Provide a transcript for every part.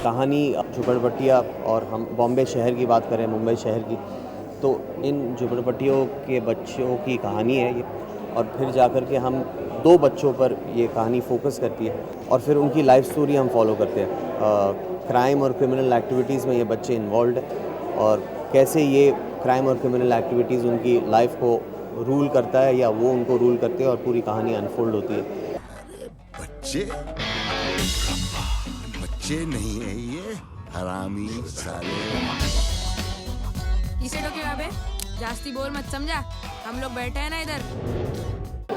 कहानी झोपड़पट्टियाँ और हम बॉम्बे शहर की बात करें, मुंबई शहर की, तो इन झोपड़पट्टियों के बच्चों की कहानी है ये। और फिर जाकर के हम 2 बच्चों पर ये कहानी फोकस करती है और फिर उनकी लाइफ स्टोरी हम फॉलो करते हैं। क्राइम और क्रिमिनल एक्टिविटीज़ में ये बच्चे इन्वॉल्व हैं और कैसे ये क्राइम और क्रिमिनल एक्टिविटीज़ उनकी लाइफ को रूल करता है या वो उनको रूल करते हैं और पूरी कहानी अनफोल्ड होती है। बच्चे बच्चे नहीं है ये हरामी साले। किसे टोके अबे? जास्ती बोल मत, समझा? हम लोग बैठे हैं ना इधर।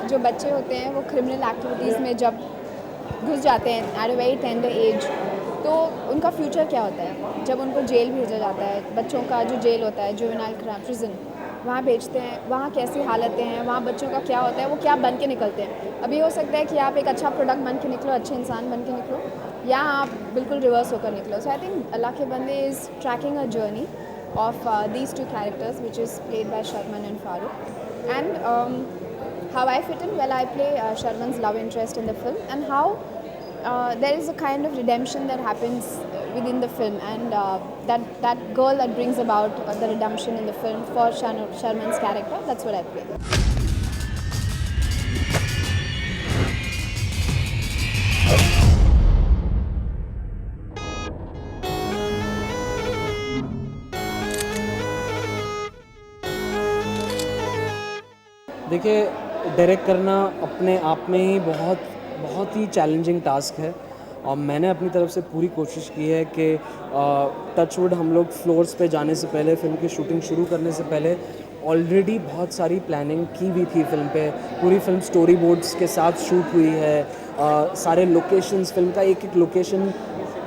जो बच्चे होते हैं वो क्रिमिनल एक्टिविटीज़ में जब घुस जाते हैं at a very tender as, तो उनका फ्यूचर क्या होता है? जब उनको जेल भेजा जाता है, बच्चों का जो जेल होता है, जुवेनाइल प्रिजन, वहाँ भेजते हैं, वहाँ कैसी हालतें हैं, वहाँ बच्चों का क्या होता है, वो क्या बन के निकलते हैं। अभी हो सकता है कि आप एक अच्छा प्रोडक्ट बन के निकलो, अच्छे इंसान बन के निकलो, या आप बिल्कुल रिवर्स होकर निकलो। सो I think Allah Ke Bande is tracking a journey of these two characters, which is played by Sharman and Farooq. And how I fit in? Well, I play Sharman's love interest in the film, and how there is a kind of redemption that happens within the film, and that girl that brings about the redemption in the film for Sharman's character, that's what I play. देखिए, direct करना अपने आप में ही बहुत ही challenging task है और मैंने अपनी तरफ से पूरी कोशिश की है कि टचवुड हम लोग फ्लोर्स पे जाने से पहले, फिल्म की शूटिंग शुरू करने से पहले ऑलरेडी बहुत सारी प्लानिंग की हुई थी फिल्म पे। पूरी फिल्म स्टोरी बोर्ड्स के साथ शूट हुई है। सारे लोकेशंस, फिल्म का एक एक लोकेशन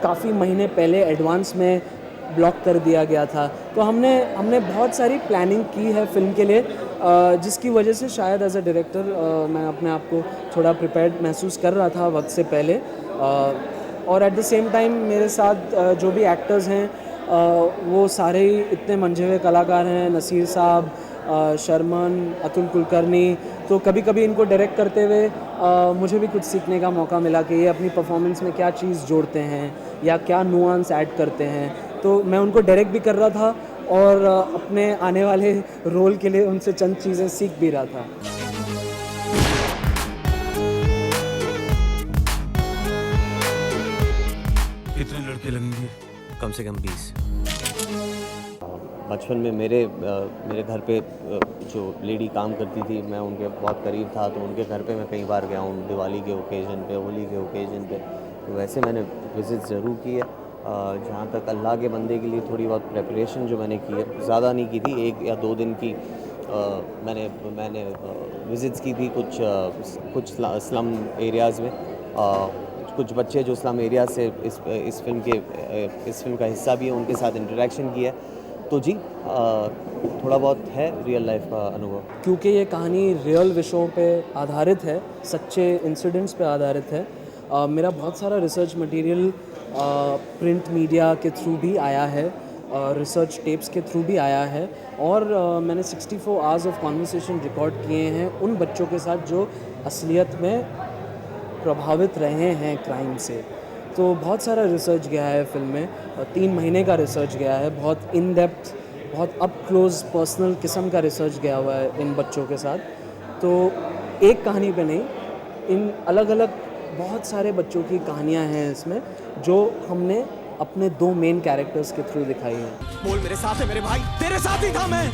काफ़ी महीने पहले एडवांस में ब्लॉक कर दिया गया था। तो हमने बहुत सारी प्लानिंग की है फिल्म के लिए, जिसकी वजह से शायद एज अ डायरेक्टर मैं अपने आप को थोड़ा प्रिपेयर्ड महसूस कर रहा था वक्त से पहले। और एट द सेम टाइम मेरे साथ जो भी एक्टर्स हैं वो सारे ही इतने मंझे हुए कलाकार हैं। नसीर साहब, शर्मन, अतुल कुलकर्णी। तो कभी कभी इनको डायरेक्ट करते हुए मुझे भी कुछ सीखने का मौका मिला कि ये अपनी परफॉर्मेंस में क्या चीज़ जोड़ते हैं या क्या नुआंस ऐड करते हैं। तो मैं उनको डायरेक्ट भी कर रहा था और अपने आने वाले रोल के लिए उनसे चंद चीज़ें सीख भी रहा था। कितने लड़के लगेंगे? कम से कम 20। बचपन में मेरे घर पे जो लेडी काम करती थी, मैं उनके बहुत करीब था, तो उनके घर पे मैं कई बार गया हूँ, दिवाली के ओकेज़न पे, होली के ओकेज़न पे। तो वैसे मैंने विज़िट ज़रूर की है। जहाँ तक अल्लाह के बंदे के लिए थोड़ी बहुत प्रेपरेशन जो मैंने की है, ज़्यादा नहीं की थी, 1 या 2 दिन की मैंने विज़िट्स की थी कुछ स्लम एरियाज़ में। कुछ बच्चे जो स्लम एरिया से इस फिल्म का हिस्सा भी है, उनके साथ इंटरेक्शन किया है। तो जी, थोड़ा बहुत है रियल लाइफ का अनुभव। क्योंकि ये कहानी रियल विषयों पे आधारित है, सच्चे इंसिडेंट्स पे आधारित है, मेरा बहुत सारा रिसर्च मटेरियल प्रिंट मीडिया के थ्रू भी आया है, रिसर्च टेप्स के थ्रू भी आया है, और मैंने 64 आवर्स ऑफ कॉन्वर्सेशन रिकॉर्ड किए हैं उन बच्चों के साथ जो असलियत में प्रभावित रहे हैं क्राइम से। तो बहुत सारा रिसर्च गया है फिल्म में, 3 महीने का रिसर्च गया है, बहुत इन डेप्थ, बहुत अप क्लोज पर्सनल किस्म का रिसर्च गया हुआ है इन बच्चों के साथ। तो एक कहानी पे नहीं, इन अलग अलग बहुत सारे बच्चों की कहानियां हैं इसमें, जो हमने अपने 2 मेन कैरेक्टर्स के थ्रू दिखाई हैं। बोल मेरे साथ है मेरे भाई, तेरे साथ ही था मैं।